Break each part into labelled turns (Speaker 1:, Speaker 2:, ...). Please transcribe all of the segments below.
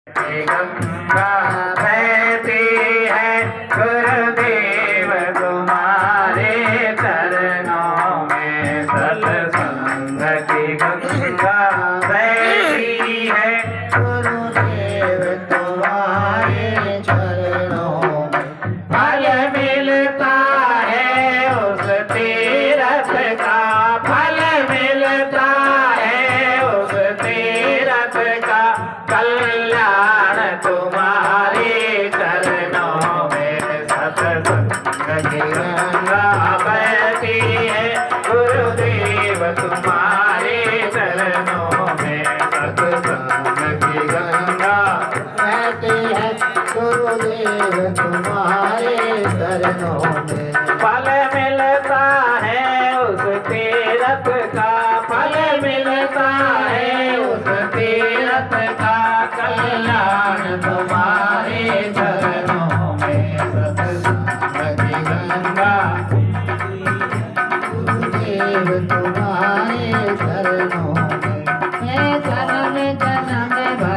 Speaker 1: गंगा बहती है गुरुदेव तुम्हारे चरणों में, सत्संग की गंगा बहती है गुरुदेव तुम्हारे चरणों में। फल मिलता है उस तीरथ का, फल मिलता है उस तीरथ का, कल्याण तुम्हारे चरणों में। सत्संग की गंगा बहती है गुरुदेव तुम्हारे चरणों में, सत्संग की गंगा बहती है गुरुदेव तुम्हारे चरणों में। फल मिलता है उस तीरथ का, फल मिलता है उस तीरथ का, कल्याण तुम्हारे चरणों में। सत्संग की गंगा गुरुदेव तुम्हारे चरणों में। मैं जन्म जन्म भर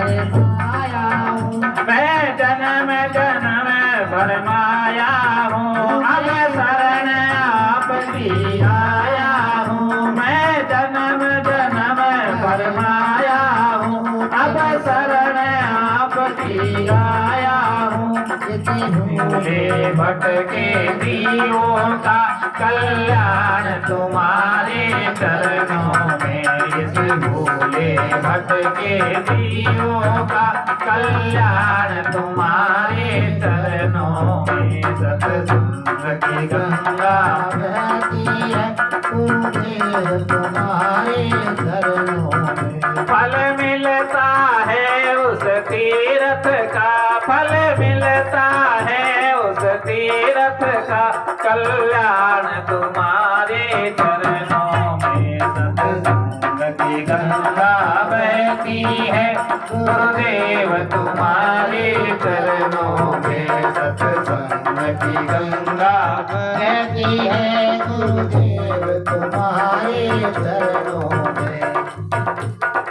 Speaker 1: माया हूँ, मैं जन्म जन्म भर माया हूँ, अब शरण आपकी आया हूँ। मैं जन्म जन्म भर माया हूँ, अब शरण आपकी आया हूँ। भूले भटके जीवों का कल्याण तुम्हारे चरणों में, इस भूले भटके जीवों का कल्याण तुम्हारे चरणों में। सत्संग की गंगा बहती है गुरुदेव तुम्हारे चरणों में। फल मिलता है उस तीरथ का, फल मिलता है उस तीरथ का, कल्याण तुम्हारे चरणों में। सत्संग की गंगा बहती है गुरुदेव तुम्हारे चरणों में। सत्संग की गंगा बहती है गुरुदेव तुम्हारे चरणों में।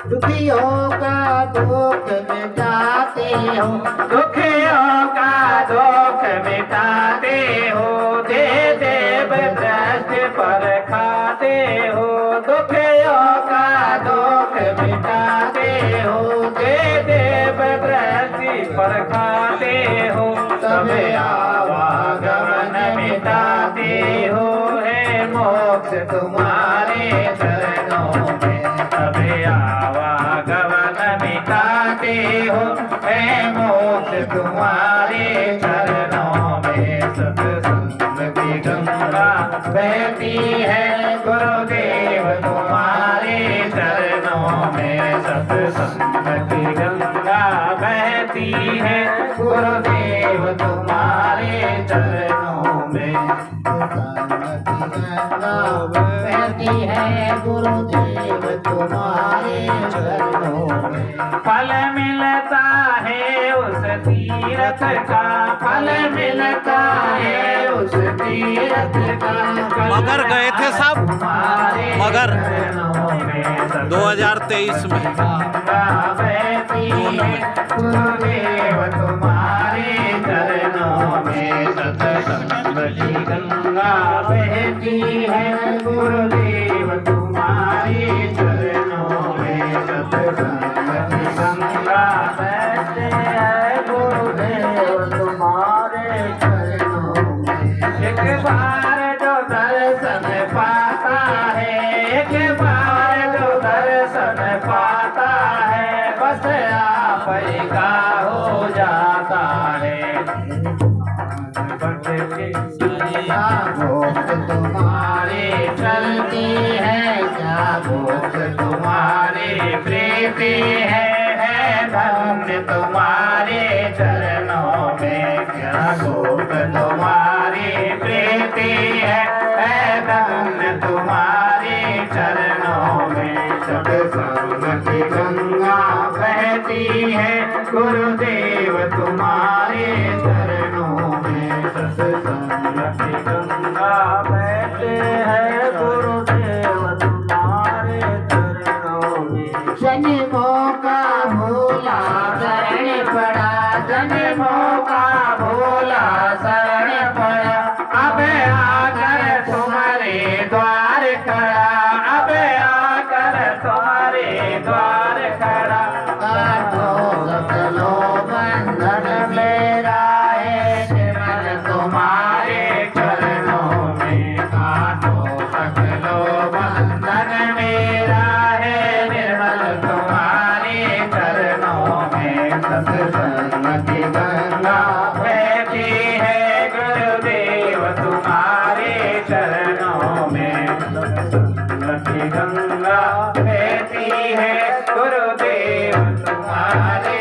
Speaker 1: दुखियों का दुख मिटाते हो, दुखियों का दुख मिटाते हो, दे देव दृष्टि पर खाते हो। दुखियों का दुख मिटाते हो, दे देव दृष्टि पर खाते हो। सब आवागमन मिटाते हो, है मोक्ष तुम्हारे चरणों में। सब आवागमन मिटाते हो, है मोक्ष तुम्हारे चरणों में। सत्संग की गंगा बहती है गुरुदेव तुम्हारे चरणों में। सत्संग की गंगा बहती है गुरुदेव तुम्हारे चरणों में। सत्संग की गंगा बहती है गुरुदेव तुम्हारे चरणों में। फल मिलता है उस तीरथ का, फल मिलता है उस तीरथ का।
Speaker 2: मगर गए थे साहब, मगर 2023 में।
Speaker 1: गुरुदेव तुम्हारे चरणों में। सत्संग की गंगा बहती है गुरुदेव तुम्हारे चरणों में। सत्संग की गंगा बहती है गुरुदेव तुम्हारे चरणों में। एक बार जो दर्शन पाता है, एक बार जो दर्शन पाता है, बस आप ही का हो जाता है। भोग तुम्हारे चलती है, क्या भोग तुम्हारे प्रीति है धन्य तुम्हारे चरणों में। क्या भोग तुम्हारे प्रीति है धन्य तुम्हारे चरणों में। सत्संग की गंगा बहती है गुरुदेव तुम्हारे चरणों में। सत्संग की गंगा बहती है गुरुदेव तुम्हारे चरणों में। शनि मौका भोला शरण बड़ा जन्मों का भोला शरण पड़ा अब आकर तुम्हारे द्वार खड़ा अब आकर तुम्हारे द्वार खड़ा काटो सकलो बंधन मेरा है निर्मल तुम्हारे चरणों में काटो सकलो बंधन मेरा है निर्मल तुम्हारे चरणों में सत्संग की गंगा बहती है गुरुदेव तुम्हारे चरणों में सत्संग की गंगा बहती है गुरुदेव तुम्हारे